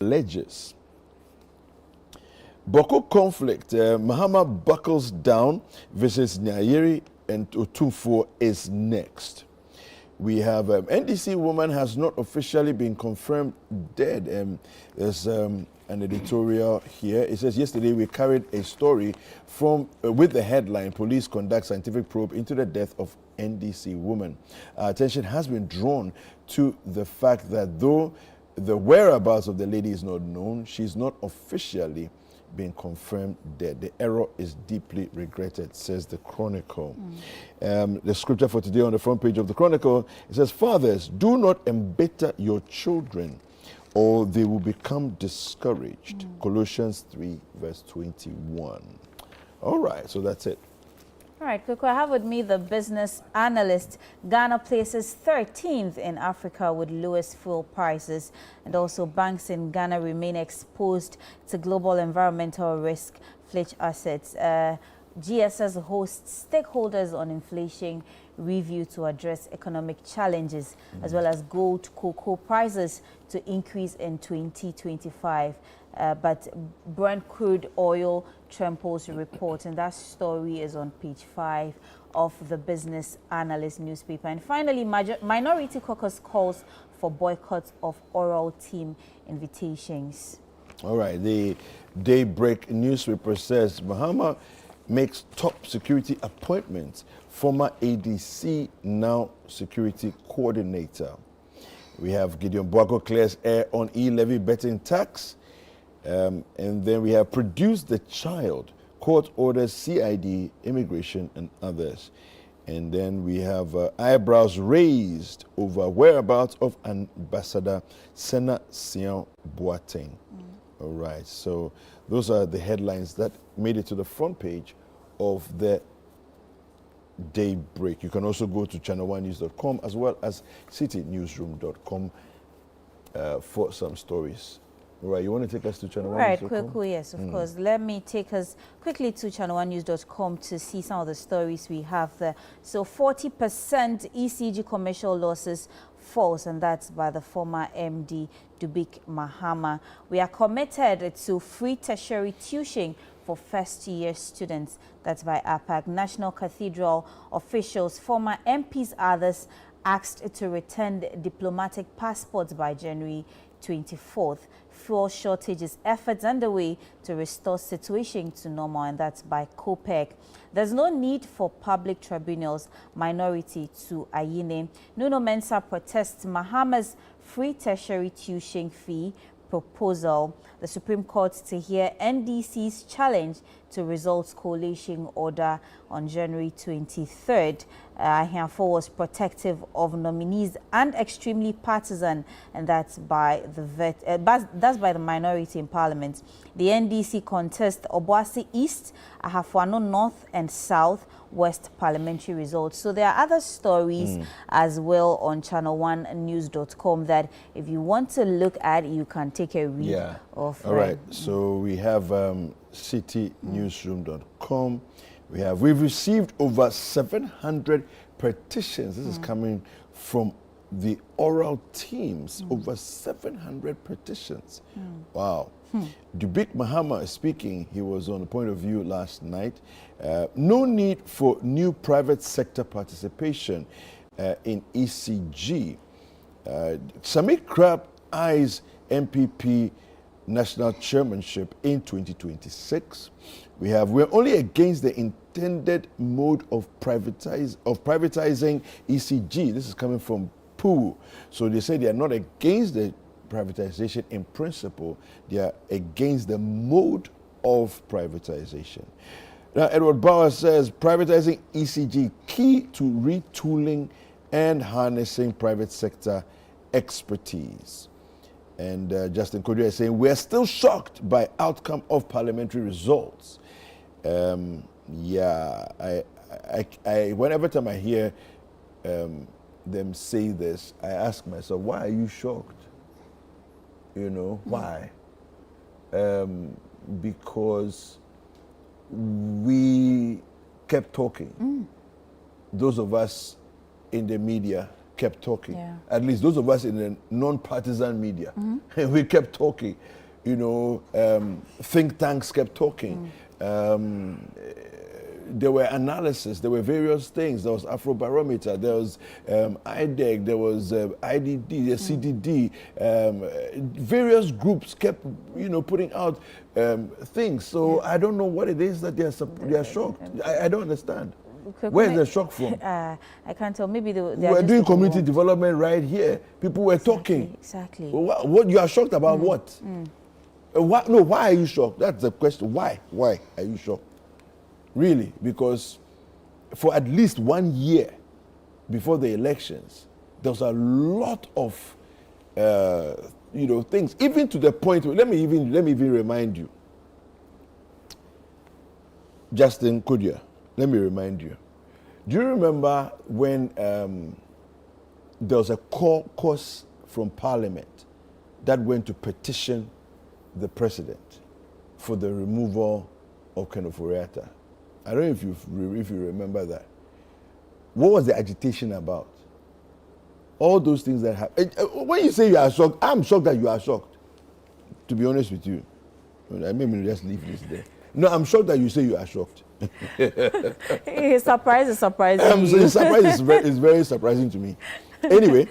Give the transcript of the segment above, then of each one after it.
alleges. Boko conflict, Mahama buckles down, visits Nyayeri and Otumfuo is next. We have NDC woman has not officially been confirmed dead. There's an editorial here. It says, yesterday we carried a story from with the headline, Police Conduct Scientific Probe into the Death of NDC Woman. Attention has been drawn to the fact that though the whereabouts of the lady is not known, she's not officially been confirmed dead. The error is deeply regretted, says the Chronicle. The scripture for today on the front page of the Chronicle, it says, fathers, do not embitter your children or they will become discouraged. Colossians 3 verse 21. All right, so that's it. All right, Koko, I have with me the business analyst. Ghana places 13th in Africa with lowest fuel prices, and also banks in Ghana remain exposed to global environmental risk. Fitch Assets. GSS hosts stakeholders on inflation review to address economic challenges, as well as gold cocoa prices to increase in 2025. But Brent crude oil tramples report, and that story is on page 5 of the Business Analyst newspaper. And finally, Minority Caucus calls for boycott of oral team invitations. All right, the Daybreak newspaper says Mahama makes top security appointments. Former ADC, now security coordinator. We have Gideon Boako clears air on e-levy betting tax. And then we have produced the child, court orders CID, immigration, and others. And then we have eyebrows raised over whereabouts of Ambassador Sena Sion Boateng. All right, so those are the headlines that made it to the front page of the Daybreak. You can also go to channel1news.com as well as citynewsroom.com for some stories. All right, you want to take us to channel1news.com? Right, quickly, yes, of course. Let me take us quickly to channel1news.com to see some of the stories we have there. So 40% ECG commercial losses false, and that's by the former MD, Dubik Mahama. We are committed to free tertiary tuition for first-year students. That's by APAC. National Cathedral officials, former MPs, others asked to return diplomatic passports by January 24th. Fuel shortages efforts underway to restore situation to normal, and that's by COPEC. There's no need for public tribunals. Minority to Ayine. Nuno Mensah protests Mahama's free tertiary tuition fee proposal. The Supreme Court to hear NDC's challenge to results coalition order on January 23rd. Ahiafo was protective of nominees and extremely partisan, and that's by the minority in Parliament. The NDC contest Obuasi East, Ahafuano North and South West parliamentary results. So there are other stories as well on channel1news.com that if you want to look at, you can take a read of. All right, so we have citynewsroom.com. We've received over 700 petitions. This is coming from the oral teams. Over 700 petitions. Wow. Dubik Mahama is speaking. He was on the Point of View last night. No need for new private sector participation in ECG. Samik Krab eyes MPP national chairmanship in 2026. We're only against the intended mode of privatizing ECG. This is coming from POO. So they say they are not against the privatization in principle. They are against the mode of privatization. Now, Edward Bauer says privatizing ECG key to retooling and harnessing private sector expertise. And Justin Kodia is saying, we're still shocked by outcome of parliamentary results. Whenever time I hear them say this, I ask myself, why are you shocked? You know, why? Because we kept talking. Those of us in the media kept talking. Yeah. At least those of us in the non-partisan media, we kept talking. You know, think tanks kept talking. There were analysis, there were various things. There was Afrobarometer, there was IDEC, there was IDD, the CDD. Various groups kept, you know, putting out things. So I don't know what it is that they are shocked. I don't understand. Where is the shock from? I can't tell. Maybe they were doing community development right here. People were talking. Exactly. What you are shocked about? What? Why are you shocked? That's the question. Why are you shocked? Really? Because for at least 1 year before the elections, there was a lot of you know, things. Even to the point where, let me even remind you, Justin Kudia. Let me remind you. Do you remember when there was a caucus from Parliament that went to petition the president for the removal of Ken Ofori-Atta? I don't know if you remember that. What was the agitation about? All those things that happened. When you say you are shocked, I'm shocked that you are shocked. To be honest with you, I maybe just leave this there. No, I'm shocked that you say you are shocked. His surprise is surprising. So his surprise is very surprising to me. Anyway,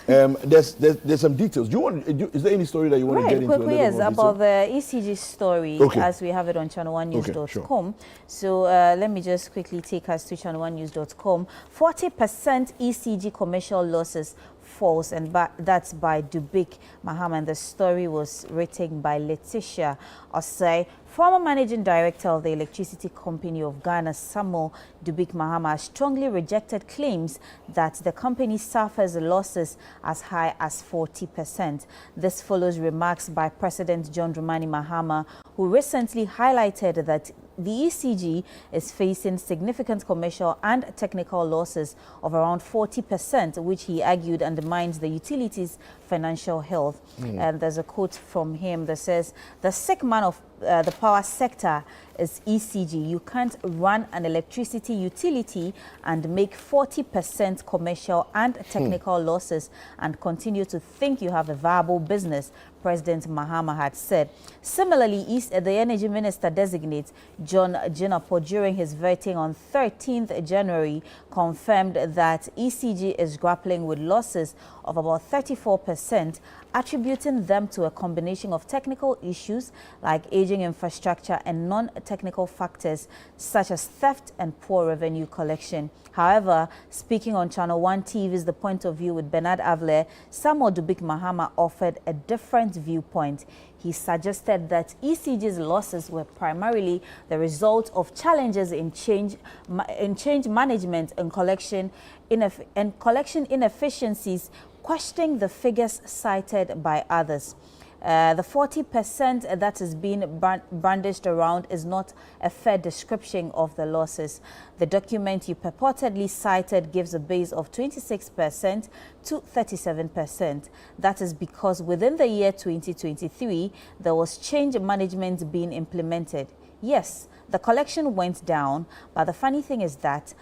there's some details. Is there any story that you want to get into? Quickly, yes, about the ECG story, as we have it on channel1news.com. Okay, sure. So let me just quickly take us to channel1news.com. 40% ECG commercial losses false, and that's by Dubik Mahama. And the story was written by Letitia Osei. Former Managing Director of the Electricity Company of Ghana, Samuel Dubik Mahama, strongly rejected claims that the company suffers losses as high as 40%. This follows remarks by President John Dramani Mahama, who recently highlighted that the ECG is facing significant commercial and technical losses of around 40%, which he argued undermines the utility's financial health. And there's a quote from him that says, "The sick man of the power sector is ECG. You can't run an electricity utility and make 40% commercial and technical losses and continue to think you have a viable business," President Mahama had said. Similarly, the Energy Minister designate John Jinapor, during his vetting on 13th January, confirmed that ECG is grappling with losses of about 34%, attributing them to a combination of technical issues like aging infrastructure and non-technical factors such as theft and poor revenue collection. However, speaking on Channel 1 TV's The Point of View with Bernard Avler, Samuel Dubik Mahama offered a different viewpoint. He suggested that ECG's losses were primarily the result of challenges in change management and collection inefficiencies, questioning the figures cited by others. The 40% that is being brandished around is not a fair description of the losses. The document you purportedly cited gives a base of 26% to 37%. That is because within the year 2023, there was change management being implemented. Yes, the collection went down, but the funny thing is that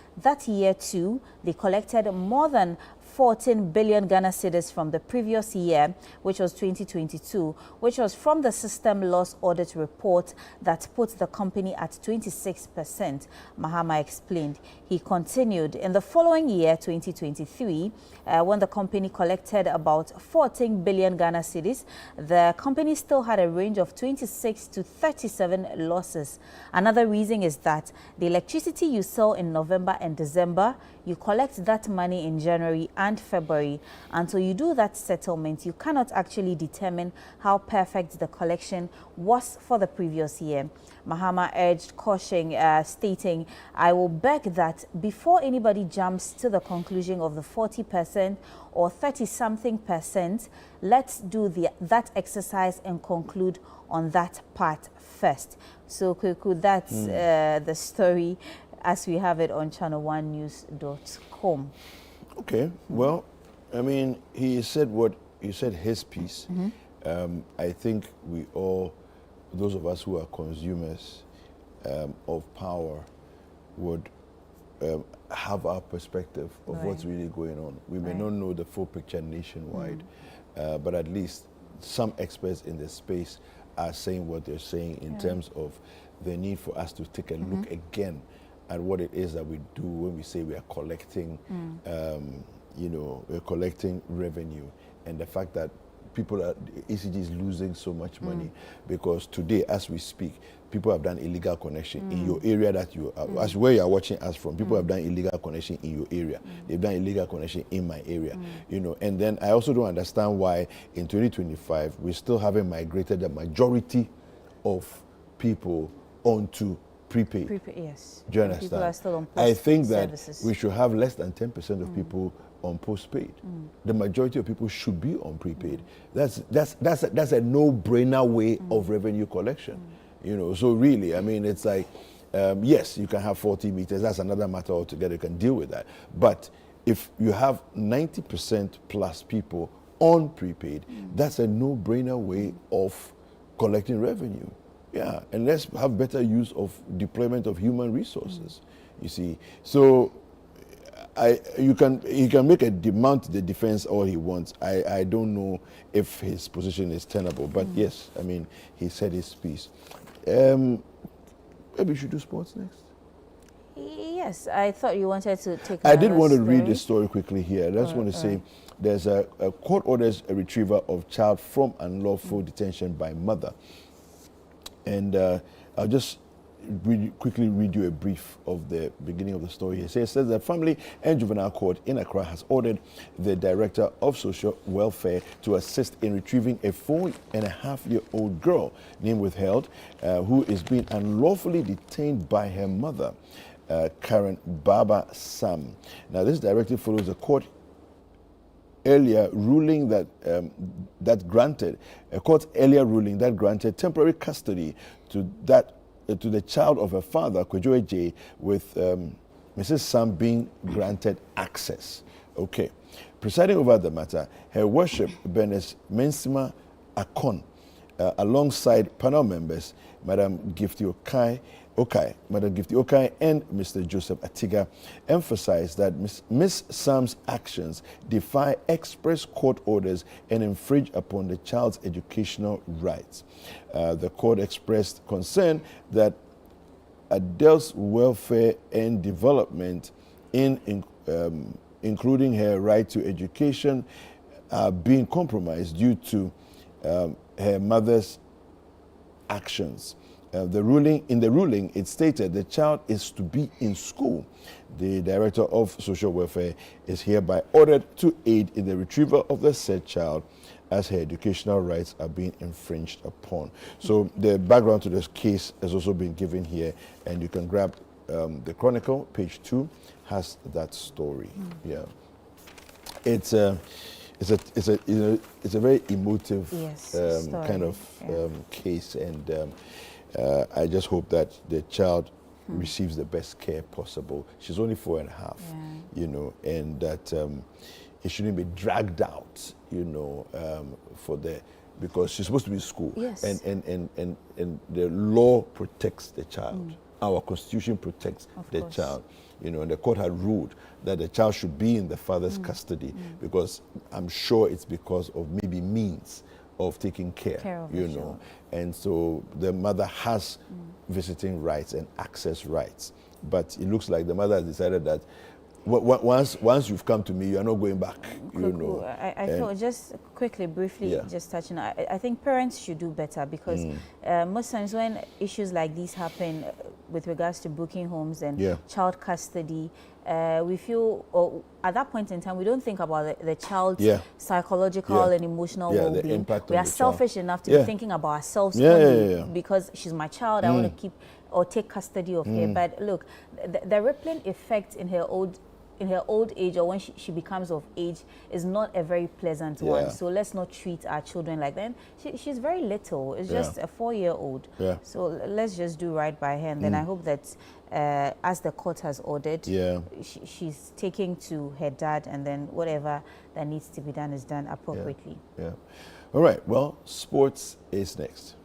year too, they collected more than 14 billion Ghana cedis from the previous year, which was 2022, which was from the system loss audit report that put the company at 26%, Mahama explained. He continued, in the following year, 2023, when the company collected about 14 billion Ghana cedis, the company still had a range of 26 to 37 losses. Another reason is that the electricity you sell in November and December, you collect that money in January and February. Until you do that settlement, you cannot actually determine how perfect the collection was for the previous year. Mahama urged caution, stating, "I will beg that before anybody jumps to the conclusion of the 40% or 30-something%, let's do that exercise and conclude on that part first." So, Kweku, that's the story as we have it on channel1news.com. Okay, well, I mean, he said his piece. I think we all, those of us who are consumers of power, would have our perspective of Right. what's really going on. We may Right. not know the full picture nationwide, but at least some experts in the space are saying what they're saying in terms of the need for us to take a look again at what it is that we do when we say we are collecting, we're collecting revenue, and the fact that ECG is losing so much money because today, as we speak, people have done illegal connection in your area that you are, as where you are watching us from. People have done illegal connection in your area. They've done illegal connection in my area, And then I also don't understand why in 2025 we still haven't migrated the majority of people onto prepaid. Yes. Do you understand? People are still on I think that services. we should have less than 10% of people on postpaid. The majority of people should be on prepaid. That's a no-brainer way of revenue collection. So really, I mean, it's like, yes, you can have 40 meters. That's another matter altogether. You can deal with that. But if you have 90% plus people on prepaid, that's a no-brainer way of collecting revenue. Yeah, and let's have better use of deployment of human resources. You see, so you can make a demand to the defense all he wants. I don't know if his position is tenable, but yes, I mean, he said his piece. Maybe we should do sports next. Yes, I thought you wanted to take. I did want to story. read the story quickly here. I just want to say there's a court orders a retrieval of child from unlawful detention by mother. And I'll just quickly read you a brief of the beginning of the story here. It says that Family and Juvenile Court in Accra has ordered the Director of Social Welfare to assist in retrieving a 4.5-year-old girl named withheld who is being unlawfully detained by her mother, Karen Baba Sam. Now, this directive follows a court earlier ruling that granted temporary custody to the child of her father, Kwejo J, with Mrs. Sam being granted access. Okay. Presiding over the matter, Her Worship Bernice Mensima Akon, alongside panel members, Madam Gifty Okai, and Mr. Joseph Atiga, emphasized that Miss Sam's actions defy express court orders and infringe upon the child's educational rights. The court expressed concern that adults' welfare and development, including her right to education, are being compromised due to her mother's actions. In the ruling, it stated the child is to be in school. The Director of Social Welfare is hereby ordered to aid in the retrieval of the said child as her educational rights are being infringed upon. So the background to this case has also been given here, and you can grab the Chronicle, page 2, has that story. Yeah, it's a very emotive kind of case, and I just hope that the child receives the best care possible. She's only 4.5, and that it shouldn't be dragged out, because she's supposed to be in school. Yes. And the law protects the child. Our constitution protects the child. And the court had ruled that the child should be in the father's custody because I'm sure it's because of maybe means of taking care of the child. And so the mother has visiting rights and access rights. But it looks like the mother has decided that once you've come to me, you are not going back. I thought just quickly, briefly, just touching. I think parents should do better because most times when issues like these happen with regards to booking homes and child custody, we feel, or at that point in time, we don't think about the child's psychological and emotional well-being. We are selfish enough to be thinking about ourselves only because she's my child. I want to keep or take custody of her. But look, the rippling effect in her old age or when she becomes of age is not a very pleasant one. So let's not treat our children like that. She's very little. It's just a 4-year-old. So let's just do right by her. And then I hope that as the court has ordered, she's taking to her dad, and then whatever that needs to be done is done appropriately. All right. Well, sports is next.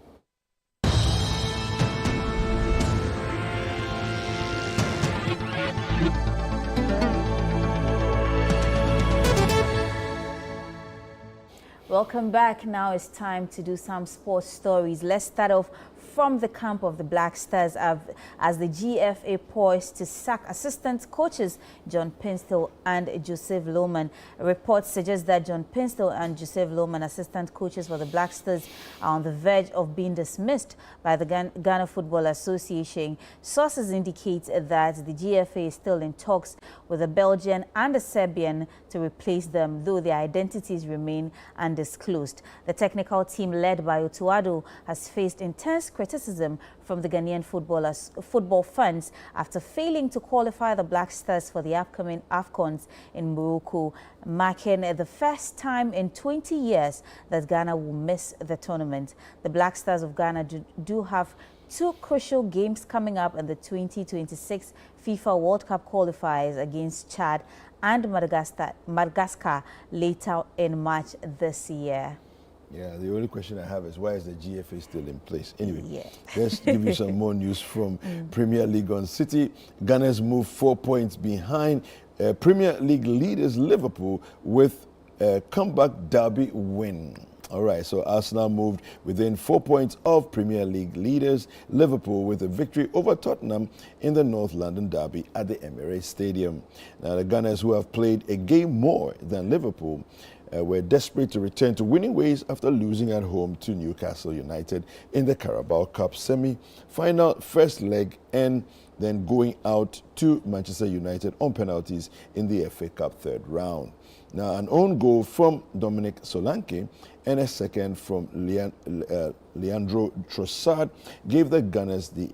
Welcome back. Now it's time to do some sports stories. Let's start off from the camp of the Black Stars as the GFA poised to sack assistant coaches John Pinstall and Joseph Lohman. A report suggests that John Pinstall and Joseph Lohman, assistant coaches for the Black Stars, are on the verge of being dismissed by the Ghana Football Association. Sources indicate that the GFA is still in talks with a Belgian and a Serbian to replace them, though their identities remain undisclosed. The technical team led by Otuado has faced intense criticism from the Ghanaian football fans after failing to qualify the Black Stars for the upcoming AFCONs in Morocco, marking the first time in 20 years that Ghana will miss the tournament. The Black Stars of Ghana do have two crucial games coming up in the 2026 FIFA World Cup qualifiers against Chad and Madagascar later in March this year. Yeah, the only question I have is why is the GFA still in place? Anyway, let's give you some more news from Premier League on City. Gunners move 4 points behind Premier League leaders Liverpool with a comeback derby win. All right, so Arsenal moved within 4 points of Premier League leaders Liverpool with a victory over Tottenham in the North London derby at the Emirates Stadium. Now, the Gunners, who have played a game more than Liverpool, were desperate to return to winning ways after losing at home to Newcastle United in the Carabao Cup semi-final first leg and then going out to Manchester United on penalties in the FA Cup third round. Now, an own goal from Dominic Solanke and a second from Leandro Trossard gave the Gunners the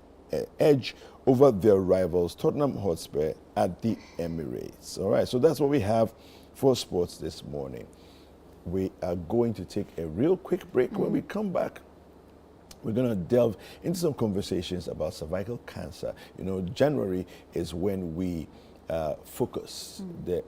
edge over their rivals Tottenham Hotspur at the Emirates. All right, so that's what we have for sports this morning. We are going to take a real quick break. When we come back, we're going to delve into some conversations about cervical cancer. You know, January is when we focus the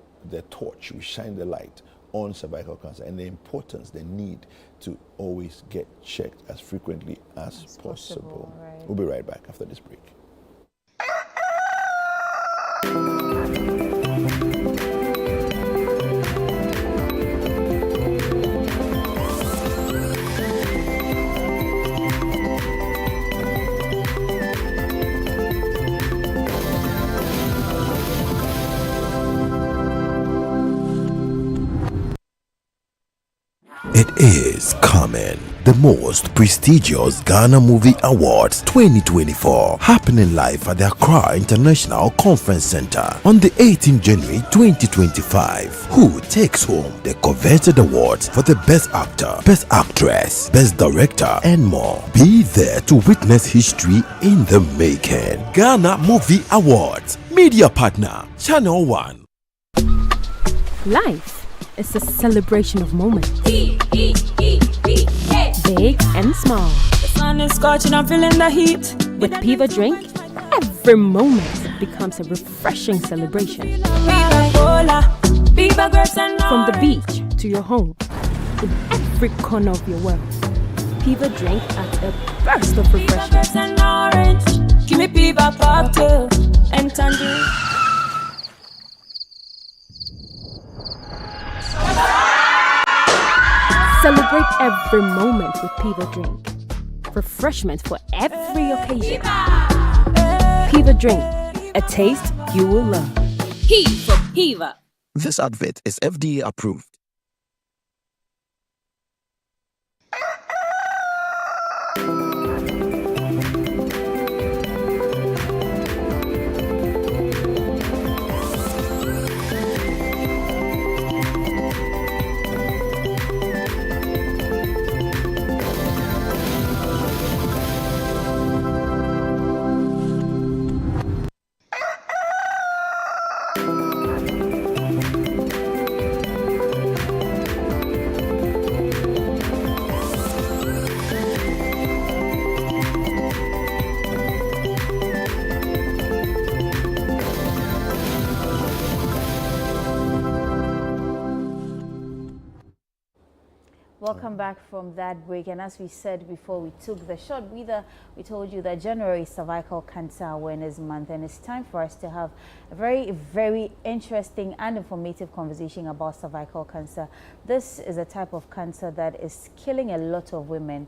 torch, we shine the light on cervical cancer and the importance, the need to always get checked as frequently as possible. Right. We'll be right back after this break. It is coming. The most prestigious Ghana Movie Awards 2024 happening live at the Accra International Conference Center on the 18th January 2025. Who takes home the coveted awards for the Best Actor, Best Actress, Best Director, and more? Be there to witness history in the making. Ghana Movie Awards. Media partner, Channel One. Life is a celebration of moments. Big and small. The sun is scorching, I'm feeling the heat. With Piva Drink, every moment becomes a refreshing celebration. From the beach to your home, in every corner of your world. Piva Drink at a burst of refreshment. Give me Piva cocktail and tangerine. Celebrate every moment with Piva Drink. Refreshment for every occasion. Piva Drink, a taste you will love. P for Piva. This advert is FDA approved. Welcome back from that break. And as we said before we took the short breather, we told you that January is Cervical Cancer Awareness Month, and it's time for us to have a very, very interesting and informative conversation about cervical cancer. This is a type of cancer that is killing a lot of women.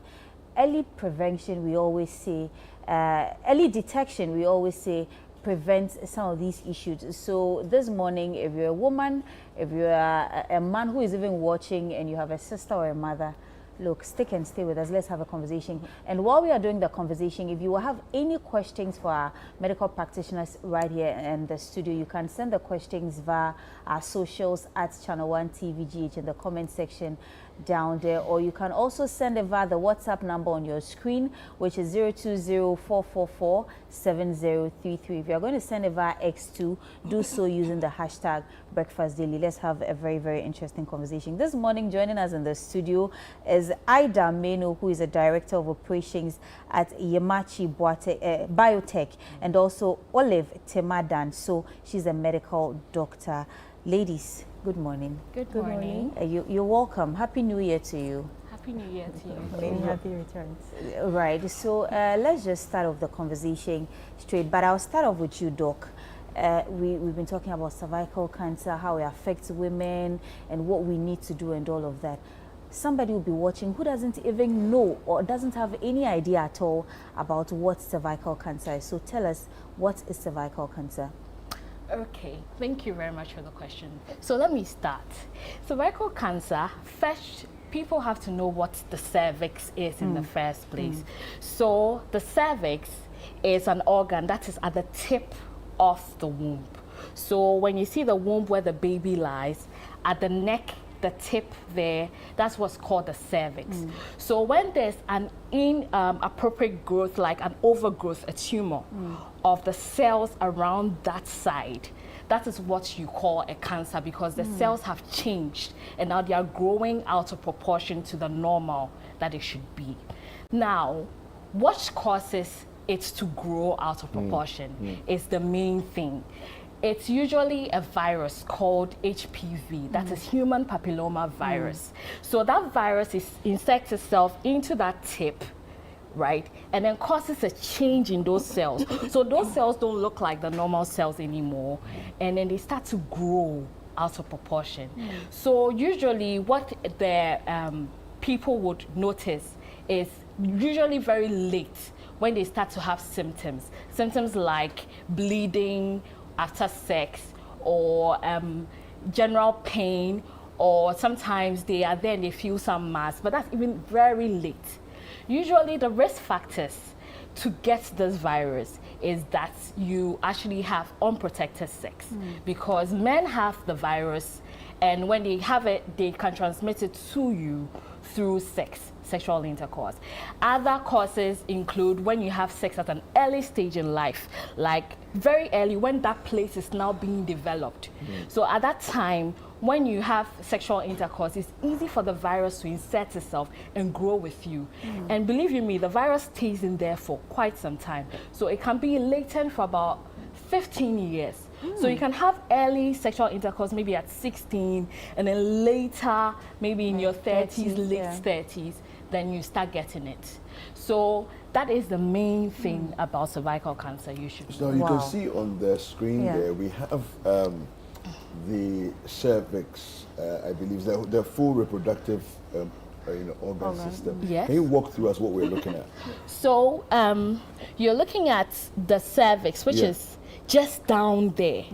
Early prevention, we always say, early detection, we always say, prevents some of these issues. So this morning, if you're a woman, if you're a man who is even watching and you have a sister or a mother, look, stick and stay with us. Let's have a conversation. And while we are doing the conversation, if you have any questions for our medical practitioners right here in the studio, you can send the questions via our socials at Channel One TVGH in the comment section down there, or you can also send it via the WhatsApp number on your screen, which is 020-444-7033. If you're going to send it via X2, do so using the hashtag Breakfast Daily. Let's have a very, very interesting conversation. This morning, joining us in the studio is Ida Meno, who is a Director of Operations at Yamachi Biotech, and also Olive Temadan. So she's a medical doctor. Ladies, good morning. Good morning. You're welcome. Happy New Year to you. Happy New Year to you. Many happy returns. Right. So let's just start off the conversation straight. But I'll start off with you, Doc. We've been talking about cervical cancer, how it affects women, and what we need to do and all of that. Somebody will be watching who doesn't even know or doesn't have any idea at all about what cervical cancer is. So tell us, what is cervical cancer? Okay, thank you very much for the question. So let me start. Cervical cancer, first, people have to know what the cervix is in the first place. So the cervix is an organ that is at the tip of the womb. So when you see the womb where the baby lies, at the neck, the tip there, that's what's called the cervix. So when there's an inappropriate growth, like an overgrowth, a tumor of the cells around that side, that is what you call a cancer, because the cells have changed and now they are growing out of proportion to the normal that it should be. Now, what causes it to grow out of proportion is the main thing. It's usually a virus called HPV, that is human papilloma virus. So that virus insects itself into that tip, right? And then causes a change in those cells. So those cells don't look like the normal cells anymore. And then they start to grow out of proportion. So usually what the people would notice is usually very late when they start to have symptoms. Symptoms like bleeding after sex, or general pain, or sometimes they are there and they feel some mass, but that's even very late. Usually the risk factors to get this virus is that you actually have unprotected sex, because men have the virus, and when they have it, they can transmit it to you through sex, sexual intercourse. Other causes include when you have sex at an early stage in life, like very early, when that place is now being developed. So at that time, when you have sexual intercourse, it's easy for the virus to insert itself and grow with you. And believe you me, the virus stays in there for quite some time. So it can be latent for about 15 years. So you can have early sexual intercourse maybe at 16, and then later, maybe in your 30s, late 30s, then you start getting it. So that is the main thing about cervical cancer you should know. So you can see on the screen there, we have the cervix, I believe, the full reproductive organ system. Yes. Can you walk through us what we're looking at? So you're looking at the cervix, which is just down there,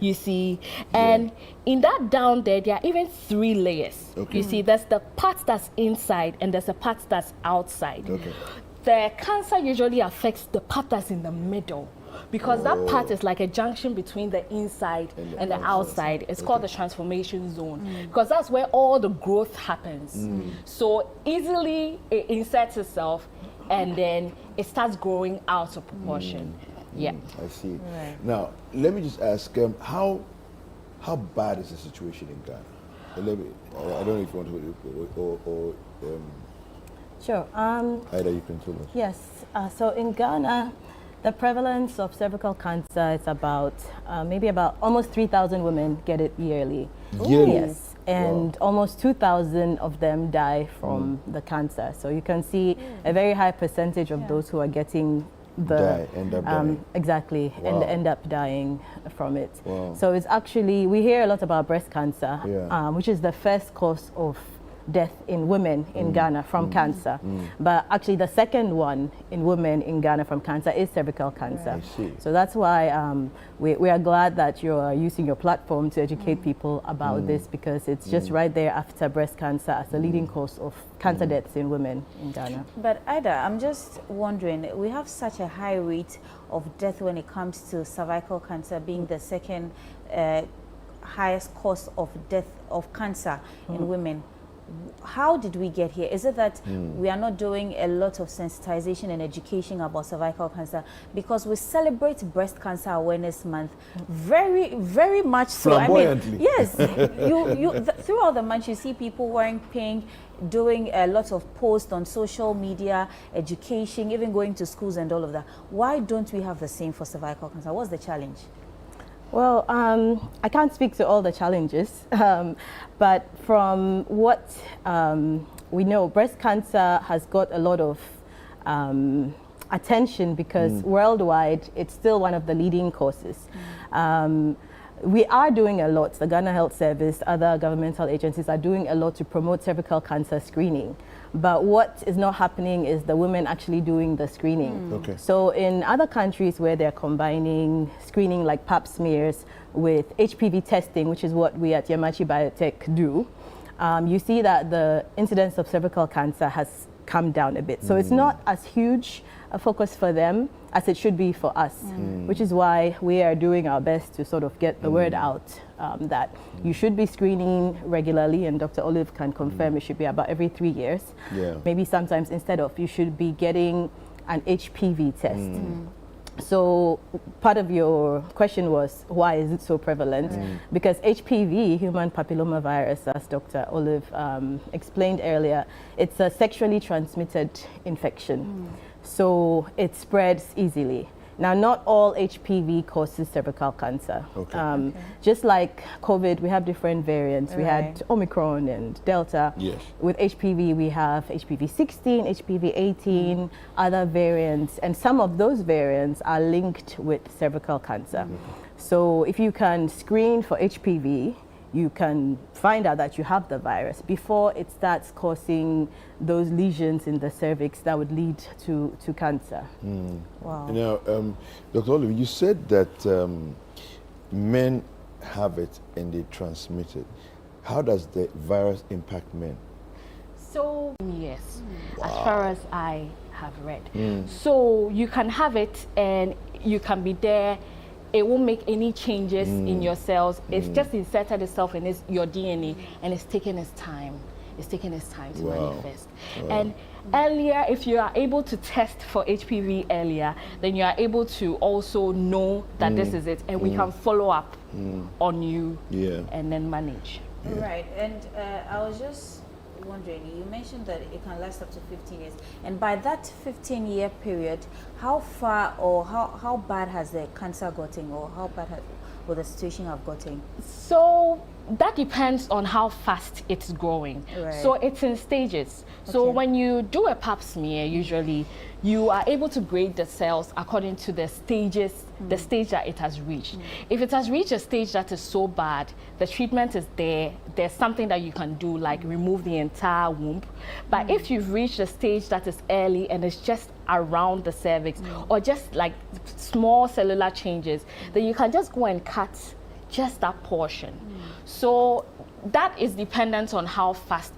you see. And in that down there are even 3 layers. You see, there's the part that's inside and there's a part that's outside. The cancer usually affects the part that's in the middle, because that part is like a junction between the inside and the outside. It's called the transformation zone, because that's where all the growth happens. So easily it inserts itself and then it starts growing out of proportion. Yeah. I see. Now, let me just ask, how bad is the situation in Ghana? I don't know if you want to, Sure. Either you can tell us. Yes. So in Ghana, the prevalence of cervical cancer is about maybe about almost 3,000 women get it yearly. Yearly? Yes. and almost 2,000 of them die from the cancer. So you can see a very high percentage of those who are getting End up dying. Exactly, Wow. and end up dying from it. Wow. So it's actually, we hear a lot about breast cancer, Yeah. which is the first cause of death in women in Ghana from cancer. But actually the second one in women in Ghana from cancer is cervical cancer. I see. So that's why we are glad that you are using your platform to educate people about this, because it's just right there after breast cancer as the leading cause of cancer deaths in women in Ghana. But Ida, I'm just wondering, we have such a high rate of death when it comes to cervical cancer being the second highest cause of death of cancer in women. How did we get here? Is it that we are not doing a lot of sensitization and education about cervical cancer? Because we celebrate Breast Cancer Awareness Month very, very much so. Flamboyantly. Yes, throughout the month you see people wearing pink, doing a lot of posts on social media, education, even going to schools and all of that. Why don't we have the same for cervical cancer? What's the challenge? Well, I can't speak to all the challenges, but from what we know, breast cancer has got a lot of attention because worldwide it's still one of the leading causes. We are doing a lot. The Ghana Health Service, other governmental agencies are doing a lot to promote cervical cancer screening. But what is not happening is the women actually doing the screening. Okay. So in other countries where they're combining screening like pap smears with HPV testing, which is what we at Yamachi Biotech do, you see that the incidence of cervical cancer has come down a bit. So it's not as huge a focus for them as it should be for us, which is why we are doing our best to sort of get the word out that you should be screening regularly, and Dr. Olive can confirm it should be about every 3 years. Yeah. Maybe sometimes instead of, you should be getting an HPV test. So part of your question was, why is it so prevalent? Because HPV, human papillomavirus, as Dr. Olive explained earlier, it's a sexually transmitted infection. So it spreads easily. Now, not all HPV causes cervical cancer. Okay. Just like COVID, we have different variants. We had Omicron and Delta. Yes. With HPV, we have HPV 16, HPV 18, other variants, and some of those variants are linked with cervical cancer. So if you can screen for HPV, you can find out that you have the virus before it starts causing those lesions in the cervix that would lead to cancer. Wow. Now, Dr. Olive, you said that men have it and they transmit it. How does the virus impact men? So, yes, as far as I have read. So you can have it and you can be there. It won't make any changes in your cells. It's just inserted itself in your DNA, and it's taking its time. It's taking its time to manifest. And earlier, if you are able to test for HPV earlier, then you are able to also know that this is it, and we can follow up on you and then manage. Right, and I was just wondering, you mentioned that it can last up to 15 years. And by that 15-year period, how far or how bad has the cancer gotten, or how bad will the situation have gotten? So that depends on how fast it's growing. Right. So it's in stages. So when you do a pap smear, usually you are able to grade the cells according to the stages, the stage that it has reached. If it has reached a stage that is so bad, the treatment is there. There's something that you can do, like remove the entire womb. But if you've reached a stage that is early and it's just around the cervix, or just like small cellular changes, then you can just go and cut just that portion. So that is dependent on how fast